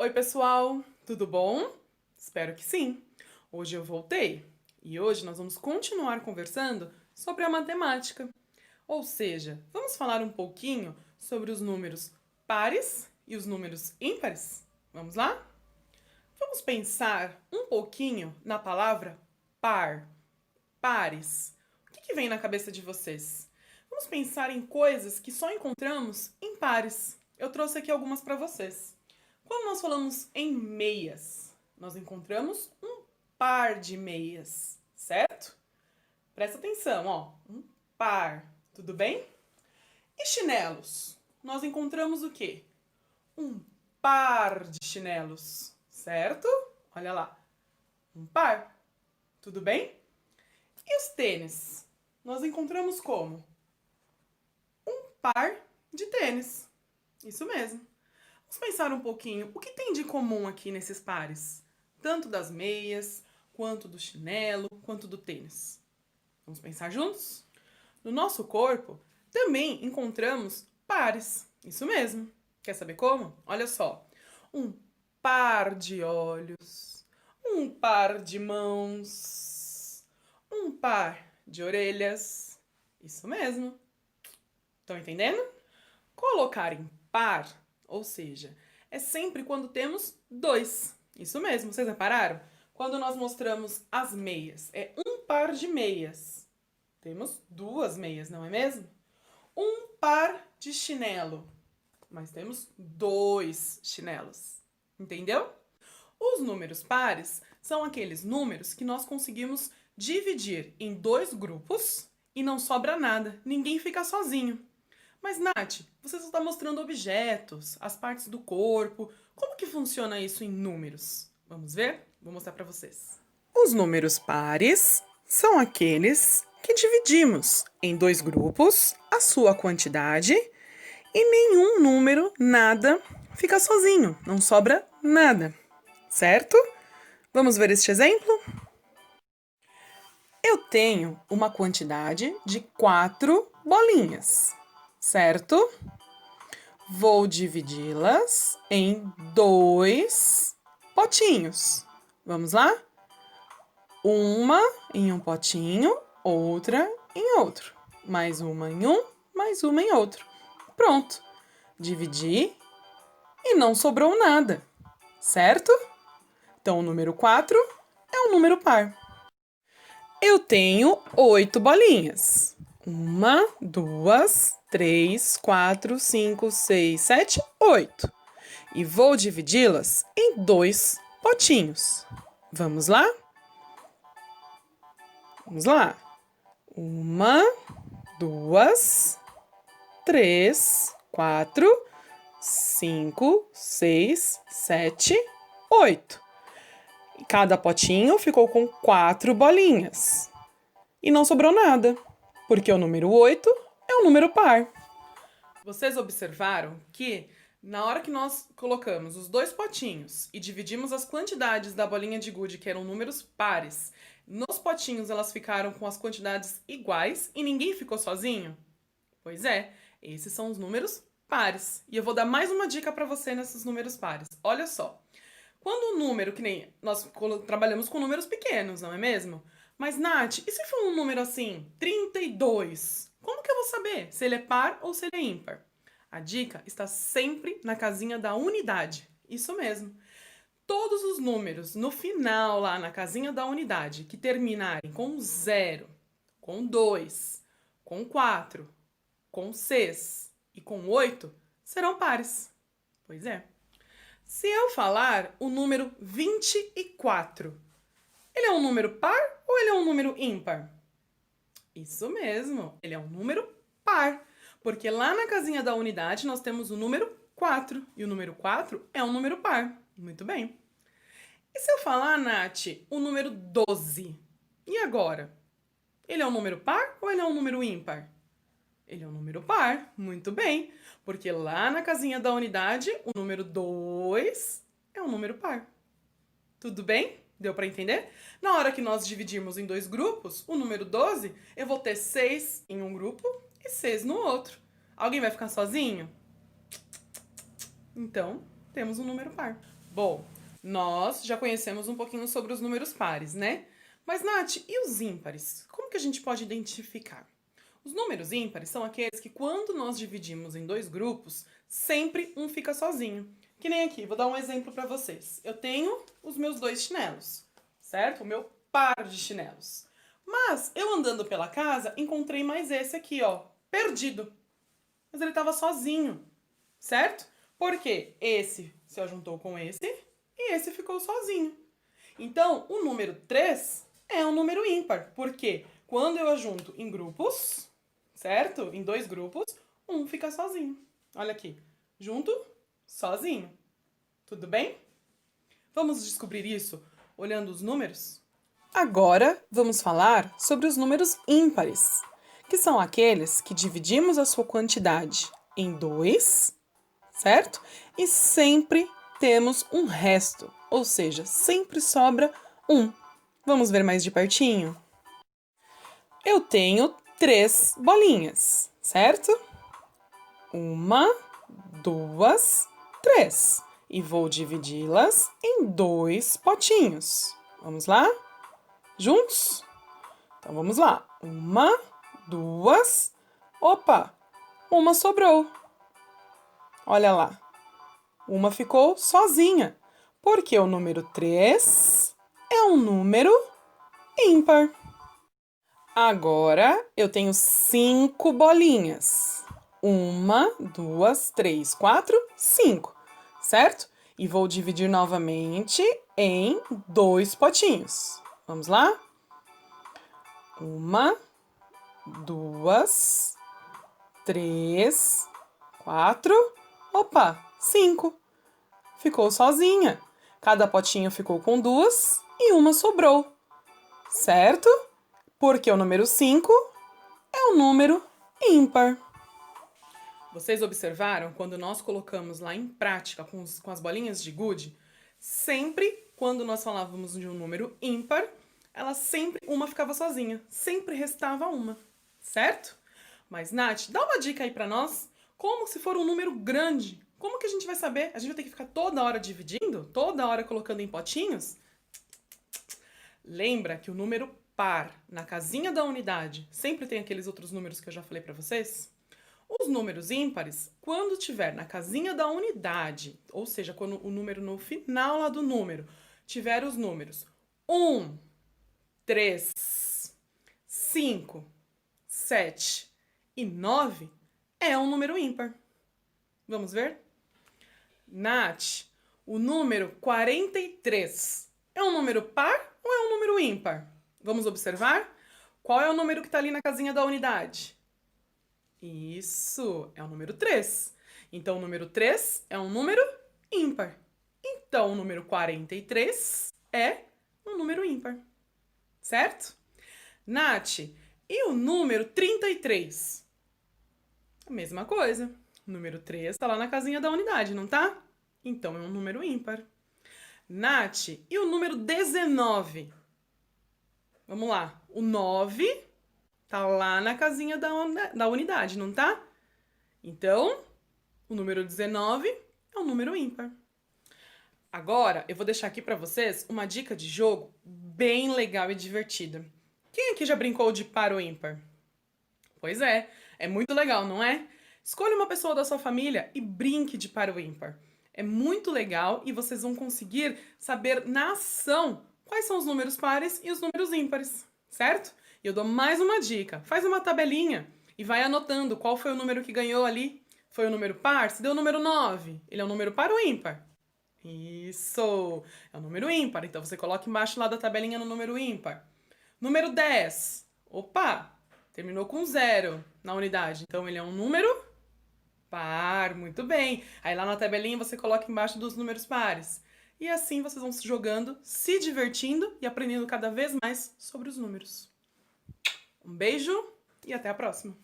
Oi, pessoal, tudo bom? Espero que sim. Hoje eu voltei e hoje nós vamos continuar conversando sobre a matemática. Ou seja, vamos falar um pouquinho sobre os números pares e os números ímpares. Vamos lá? Vamos pensar um pouquinho na palavra par, pares. O que vem na cabeça de vocês? Vamos pensar em coisas que só encontramos em pares. Eu trouxe aqui algumas para vocês. Quando nós falamos em meias, nós encontramos um par de meias, certo? Presta atenção, ó. Um par, tudo bem? E chinelos? Nós encontramos o quê? Um par de chinelos, certo? Olha lá. Um par, tudo bem? E os tênis? Nós encontramos como? Um par de tênis. Isso mesmo. Vamos pensar um pouquinho, o que tem de comum aqui nesses pares? Tanto das meias, quanto do chinelo, quanto do tênis. Vamos pensar juntos? No nosso corpo, também encontramos pares. Isso mesmo. Quer saber como? Olha só. Um par de olhos, um par de mãos, um par de orelhas. Isso mesmo. Estão entendendo? Colocar em par, ou seja, é sempre quando temos dois. Isso mesmo, vocês repararam? Quando nós mostramos as meias, é um par de meias. Temos duas meias, não é mesmo? Um par de chinelo, mas temos dois chinelos. Entendeu? Os números pares são aqueles números que nós conseguimos dividir em dois grupos e não sobra nada, ninguém fica sozinho. Mas, Nath, você só está mostrando objetos, as partes do corpo. Como que funciona isso em números? Vamos ver? Vou mostrar para vocês. Os números pares são aqueles que dividimos em dois grupos a sua quantidade e nenhum número, nada, fica sozinho, não sobra nada, certo? Vamos ver este exemplo? Eu tenho uma quantidade de 4 bolinhas, certo? Vou dividi-las em 2 potinhos. Vamos lá? Uma em um potinho, outra em outro. Mais uma em um, mais uma em outro. Pronto. Dividi e não sobrou nada, certo? Então, o número 4 é um número par. Eu tenho 8 bolinhas. 1, 2, 3, 4, 5, 6, 7, 8. E vou dividi-las em 2 potinhos. Vamos lá? Vamos lá. 1, 2, 3, 4, 5, 6, 7, 8. E cada potinho ficou com 4 bolinhas. E não sobrou nada, porque o número 8 é um número par. Vocês observaram que na hora que nós colocamos os 2 potinhos e dividimos as quantidades da bolinha de gude, que eram números pares, nos potinhos elas ficaram com as quantidades iguais e ninguém ficou sozinho? Pois é, esses são os números pares. E eu vou dar mais uma dica para você nesses números pares. Olha só. Quando o número, que nem nós trabalhamos com números pequenos, não é mesmo? Mas, Nath, e se for um número assim, 32? Como que eu vou saber se ele é par ou se ele é ímpar? A dica está sempre na casinha da unidade. Isso mesmo. Todos os números no final, lá na casinha da unidade, que terminarem com 0, com 2, com 4, com 6 e com 8, serão pares. Pois é. Se eu falar o número 24, ele é um número par ou ele é um número ímpar? Isso mesmo, ele é um número par, porque lá na casinha da unidade nós temos o número 4, e o número 4 é um número par. Muito bem. E se eu falar, Nath, o número 12? E agora? Ele é um número par ou ele é um número ímpar? Ele é um número par, muito bem, porque lá na casinha da unidade, o número 2 é um número par. Tudo bem? Deu para entender? Na hora que nós dividirmos em 2 grupos, o número 12, eu vou ter 6 em um grupo e 6 no outro. Alguém vai ficar sozinho? Então, temos um número par. Bom, nós já conhecemos um pouquinho sobre os números pares, né? Mas, Nath, e os ímpares? Como que a gente pode identificar? Os números ímpares são aqueles que, quando nós dividimos em dois grupos, sempre um fica sozinho. Que nem aqui, vou dar um exemplo para vocês. Eu tenho os meus 2 chinelos, certo? O meu par de chinelos. Mas eu andando pela casa, encontrei mais esse aqui, ó, perdido. Mas ele estava sozinho, certo? Porque esse se juntou com esse e esse ficou sozinho. Então, o número 3 é um número ímpar, porque quando eu ajunto em grupos, certo? Em 2 grupos, um fica sozinho. Olha aqui, junto, sozinho. Tudo bem? Vamos descobrir isso olhando os números? Agora, vamos falar sobre os números ímpares, que são aqueles que dividimos a sua quantidade em 2, certo? E sempre temos um resto, ou seja, sempre sobra um. Vamos ver mais de pertinho? Eu tenho 3 bolinhas, certo? 1, 2, 3. E vou dividi-las em 2 potinhos. Vamos lá? Juntos? Então vamos lá. 1, 2. Opa! Uma sobrou. Olha lá. Uma ficou sozinha, porque o número 3 é um número ímpar. Agora eu tenho 5 bolinhas. 1, 2, 3, 4, 5, certo? E vou dividir novamente em 2 potinhos. Vamos lá? 1, 2, 3, 4, opa, 5. Ficou sozinha. Cada potinho ficou com 2 e uma sobrou, certo? Porque o número 5 é um número ímpar. Vocês observaram quando nós colocamos lá em prática com as bolinhas de gude? Sempre quando nós falávamos de um número ímpar, uma ficava sozinha, sempre restava uma, certo? Mas, Nath, dá uma dica aí pra nós. Como se for um número grande, como que a gente vai saber? A gente vai ter que ficar toda hora dividindo? Toda hora colocando em potinhos? Lembra que o número par na casinha da unidade sempre tem aqueles outros números que eu já falei pra vocês? Os números ímpares, quando tiver na casinha da unidade, ou seja, quando o número no final lá do número tiver os números 1, 3, 5, 7 e 9, é um número ímpar. Vamos ver? Nath, o número 43 é um número par ou é um número ímpar? Vamos observar? Qual é o número que está ali na casinha da unidade? Isso, é o número 3. Então, o número 3 é um número ímpar. Então, o número 43 é um número ímpar. Certo? Nath, e o número 33? A mesma coisa. O número 3 está lá na casinha da unidade, não tá? Então, é um número ímpar. Nath, e o número 19? Vamos lá. O 9 tá lá na casinha da unidade, não tá? Então, o número 19 é um número ímpar. Agora, eu vou deixar aqui para vocês uma dica de jogo bem legal e divertida. Quem aqui já brincou de par ou ímpar? Pois é muito legal, não é? Escolha uma pessoa da sua família e brinque de par ou ímpar. É muito legal e vocês vão conseguir saber na ação quais são os números pares e os números ímpares, certo? E eu dou mais uma dica. Faz uma tabelinha e vai anotando qual foi o número que ganhou ali. Foi o número par? Se deu o número 9, ele é um número par ou ímpar? Isso! É um número ímpar, então você coloca embaixo lá da tabelinha no número ímpar. Número 10. Opa! Terminou com 0 na unidade, então ele é um número par, muito bem. Aí lá na tabelinha você coloca embaixo dos números pares. E assim vocês vão se jogando, se divertindo e aprendendo cada vez mais sobre os números. Um beijo e até a próxima!